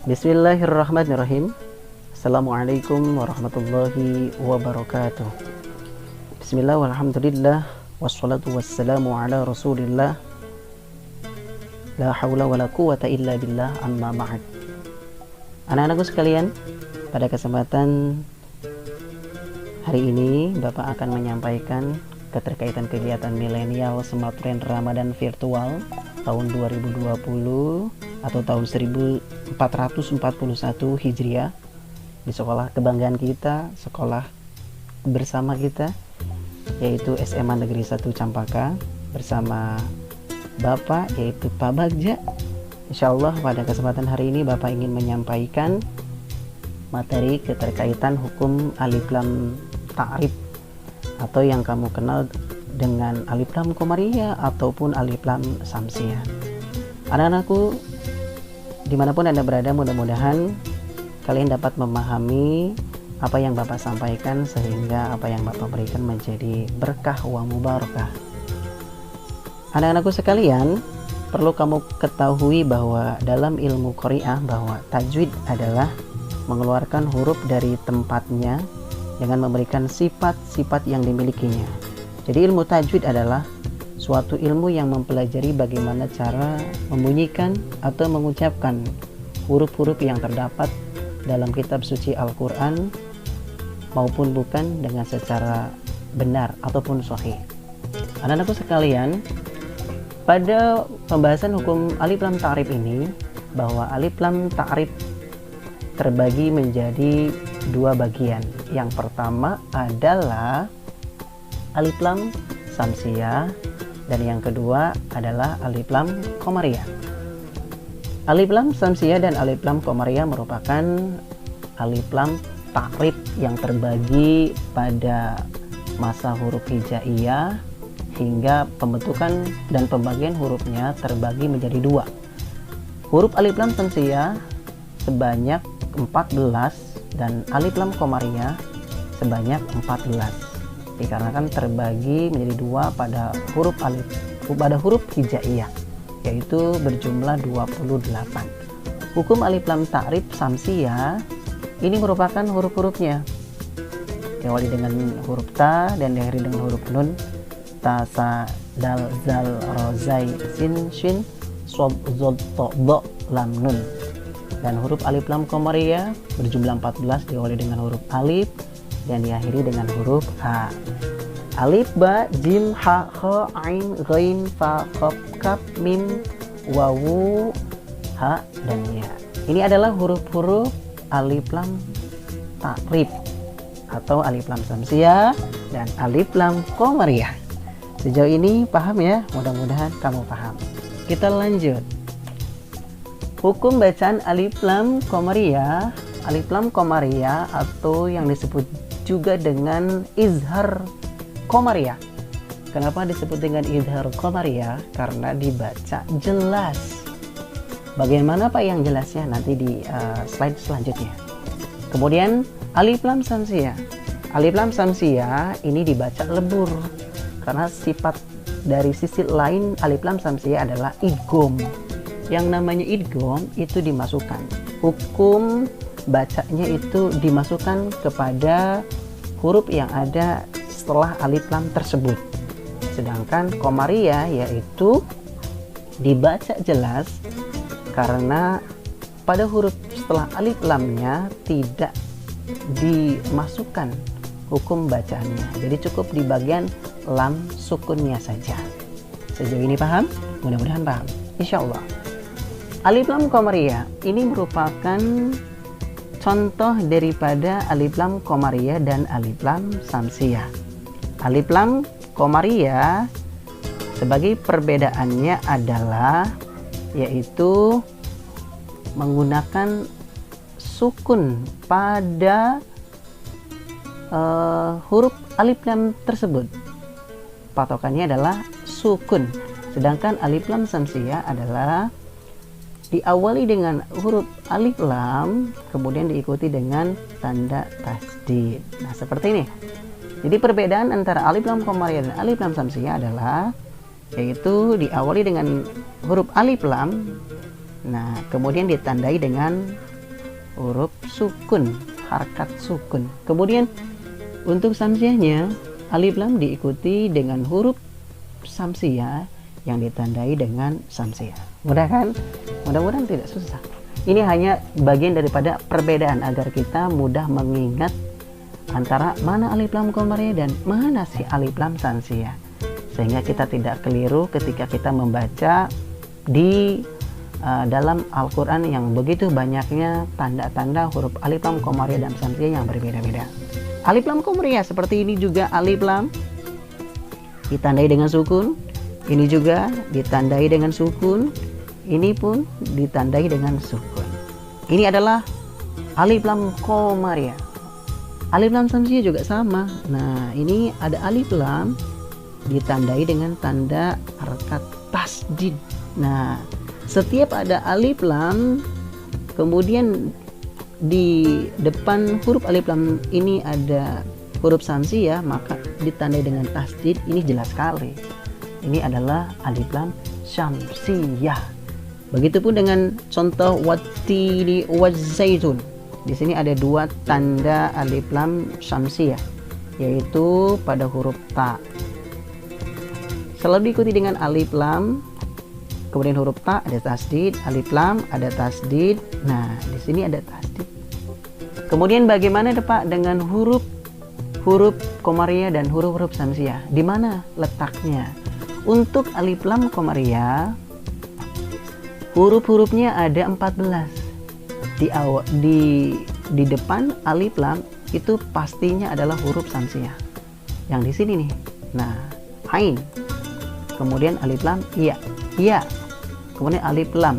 Bismillahirrahmanirrahim. Assalamualaikum warahmatullahi wabarakatuh. Bismillah walhamdulillah wassalatu wassalamu ala rasulillah. La hawla wala quwata illa billah, amma ba'd. Anak-anakku sekalian, pada kesempatan hari ini Bapak akan menyampaikan keterkaitan kegiatan milenial Smartfriend Ramadan Virtual tahun 2020 atau tahun 1441 Hijriah di sekolah kebanggaan kita, sekolah bersama kita, yaitu SMA Negeri 1 Campaka, bersama Bapak yaitu Pak Bagja. Insyaallah pada kesempatan hari ini Bapak ingin menyampaikan materi keterkaitan hukum alif lam ta'rif atau yang kamu kenal dengan alif lam komariah ataupun alif lam samsiah. Anak-anakku, dimanapun Anda berada, mudah-mudahan kalian dapat memahami apa yang Bapak sampaikan sehingga apa yang Bapak berikan menjadi berkah wa mubarakah. Anak-anakku sekalian, perlu kamu ketahui bahwa dalam ilmu Qari'ah bahwa tajwid adalah mengeluarkan huruf dari tempatnya dengan memberikan sifat-sifat yang dimilikinya. Jadi ilmu tajwid adalah suatu ilmu yang mempelajari bagaimana cara membunyikan atau mengucapkan huruf-huruf yang terdapat dalam kitab suci Al-Quran maupun bukan dengan secara benar ataupun sahih. Anak-anakku sekalian, pada pembahasan hukum alif lam ta'rif ini, bahwa alif lam ta'rif terbagi menjadi dua bagian. Yang pertama adalah alif lam samsiah dan yang kedua adalah alif lam komariah. Alif lam samsiah dan alif lam komariah merupakan alif lam ta'rif yang terbagi pada masa huruf hijaiyah hingga pembentukan dan pembagian hurufnya terbagi menjadi dua. Huruf alif lam samsiah sebanyak 14 dan alif lam komariah sebanyak 14. Dikarenakan terbagi menjadi dua pada huruf hijaiyah, yaitu berjumlah 28. Hukum alif lam ta'rif samsiah ini merupakan huruf-hurufnya diawali dengan huruf ta dan diakhiri dengan huruf nun, ta, sa, dal, zal, ro, zai, sin, shin, sob, zod, to, do, lam, nun. Dan huruf alif lam komariah berjumlah 14 diawali dengan huruf alif dan diakhiri dengan huruf ha. Alif, ba, jim, ha, kha, ain, ghain, fa, qaf, kaf, mim, wawu, ha, dan ya. Ini adalah huruf-huruf alif lam ta'rif atau alif lam samsiah dan alif lam komariah. Sejauh ini paham ya? Mudah-mudahan kamu paham. Kita lanjut. Hukum bacaan alif lam komariah. Alif lam komariah atau yang disebut juga dengan izhar komariah. Kenapa disebut dengan izhar komariah? Karena dibaca jelas. Bagaimana Pak yang jelasnya? Nanti di slide selanjutnya. Kemudian alif lam samsiah. Alif lam samsiah ini dibaca lebur karena sifat dari sisi lain alif lam samsiah adalah idgham. Yang namanya idgham itu dimasukkan. Hukum bacanya itu dimasukkan kepada huruf yang ada setelah alif lam tersebut. Sedangkan komariah yaitu dibaca jelas karena pada huruf setelah alif lamnya tidak dimasukkan hukum bacaannya. Jadi cukup di bagian lam sukunnya saja. Sejauh ini paham? Mudah-mudahan paham. Insyaallah. Alif lam komariah ini merupakan contoh daripada alif lam komariah dan alif lam samsiah. Alif lam komariah sebagai perbedaannya adalah yaitu menggunakan sukun pada huruf alif lam tersebut. Patokannya adalah sukun. Sedangkan alif lam samsiah adalah diawali dengan huruf alif lam kemudian diikuti dengan tanda tasdid. Nah, seperti ini. Jadi perbedaan antara alif lam komariah dan alif lam samsiah adalah yaitu diawali dengan huruf alif lam, nah kemudian ditandai dengan huruf sukun, harakat sukun. Kemudian untuk samsiahnya, alif lam diikuti dengan huruf samsiah yang ditandai dengan samsiah. Mudah kan? Mudah-mudahan tidak susah. Ini hanya bagian daripada perbedaan agar kita mudah mengingat antara mana alif lam qamariyah dan mana si alif lam samsiah, sehingga kita tidak keliru ketika kita membaca di dalam Al-Quran yang begitu banyaknya tanda-tanda huruf alif lam qamariyah dan samsiah yang berbeda-beda. Alif lam qamariyah seperti ini juga alif lam ditandai dengan sukun, ini juga ditandai dengan sukun, ini pun ditandai dengan sukun. Ini adalah alif lam qamariyah. Alif lam samsiah juga sama. Nah, ini ada alif lam ditandai dengan tanda harakat tasdid. Nah, setiap ada alif lam, kemudian di depan huruf alif lam ini ada huruf samsiah, maka ditandai dengan tasdid. Ini jelas sekali. Ini adalah alif lam syamsiyah. Begitupun dengan contoh wattini wazzaitun. Di sini ada dua tanda alif lam syamsiyah, yaitu pada huruf ta. Selalu diikuti dengan alif lam, kemudian huruf ta ada tasdid, alif lam ada tasdid. Nah, di sini ada tasdid. Kemudian bagaimana Pak dengan huruf qamariyah dan huruf-huruf samsiah? Di mana letaknya? Untuk alif lam qamariyah, huruf-hurufnya ada 14. Di depan alif lam itu pastinya adalah huruf samsiah. Yang di sini nih. Nah, ain. Kemudian alif lam ya. Kemudian alif lam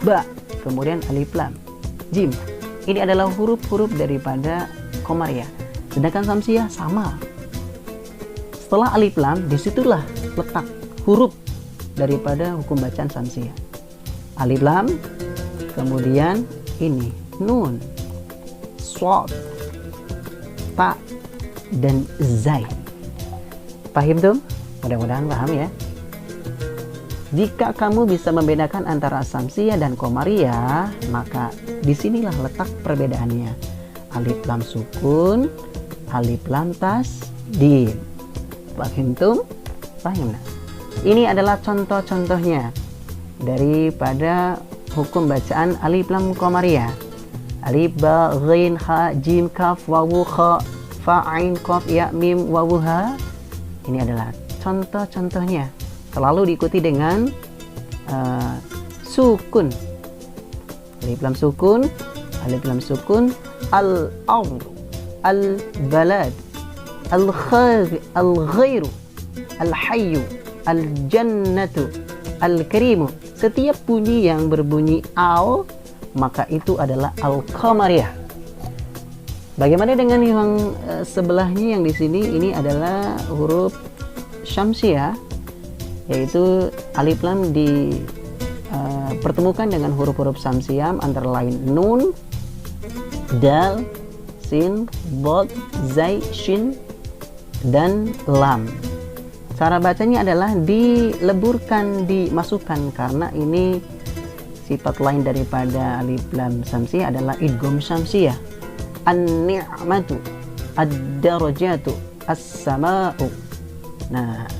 ba. Kemudian alif lam jim. Ini adalah huruf-huruf daripada qamariyah. Sedangkan samsiah sama. Setelah alif lam, disitulah letak huruf daripada hukum bacaan samsiah. Alif lam, kemudian ini nun, shad, ta, dan zai. Paham tuh? Mudah-mudahan paham ya. Jika kamu bisa membedakan antara samsiah dan qamariyah, maka disinilah letak perbedaannya. Alif lam sukun, alif lam tasdid. Paham tuh? Paham nah? Ini adalah contoh-contohnya daripada hukum bacaan alif lam qamariyah. Alif, ba, ghin, ha, jim, kaf, wawu, kha, fa, ain, qaf, ya, mim, wawu, ha. Ini adalah contoh-contohnya. Selalu diikuti dengan sukun. Alif lam sukun, al-ard, al-balad, al-ghairu, al-hayyu, al-jannatu, al-karimu. Setiap bunyi yang berbunyi al, maka itu adalah al-qamariyah. Bagaimana dengan yang sebelahnya yang di sini? Ini adalah huruf syamsiah, yaitu alif lam dipertemukan dengan huruf-huruf samsiah antara lain nun, dal, sin, bod, zai, shin, dan lam. Cara bacanya adalah dileburkan, dimasukkan, karena ini sifat lain daripada alif lam samsiah adalah idgham syamsiah. An-ni'matu, ad-darajatu, as-sama'u. Nah,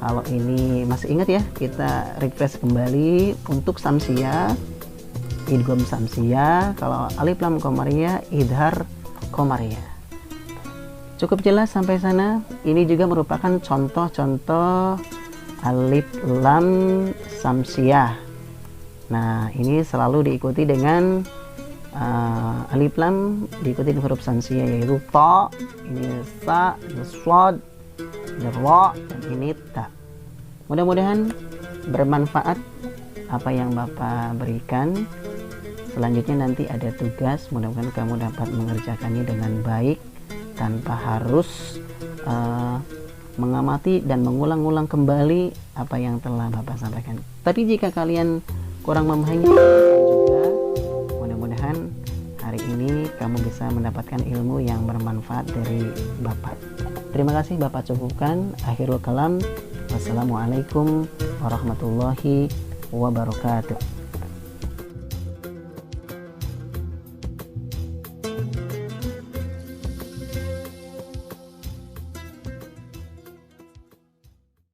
kalau ini masih ingat ya, kita refresh kembali. Untuk samsiah, idgham samsiah. Kalau alif lam qamariyah, idhar qamariyah. Cukup jelas sampai sana. Ini juga merupakan contoh-contoh alif lam samsiah. Nah, ini selalu diikuti dengan alif lam diikuti dengan huruf samsiah, yaitu ta, ini sa, ini shad, ini ra, dan ini ta. Mudah-mudahan bermanfaat apa yang Bapak berikan. Selanjutnya nanti ada tugas, mudah-mudahan kamu dapat mengerjakannya dengan baik tanpa harus mengamati dan mengulang-ulang kembali apa yang telah Bapak sampaikan. Tapi jika kalian kurang memahami juga, mudah-mudahan hari ini kamu bisa mendapatkan ilmu yang bermanfaat dari Bapak. Terima kasih Bapak cukupkan. Akhirul kalam. Wassalamualaikum warahmatullahi wabarakatuh.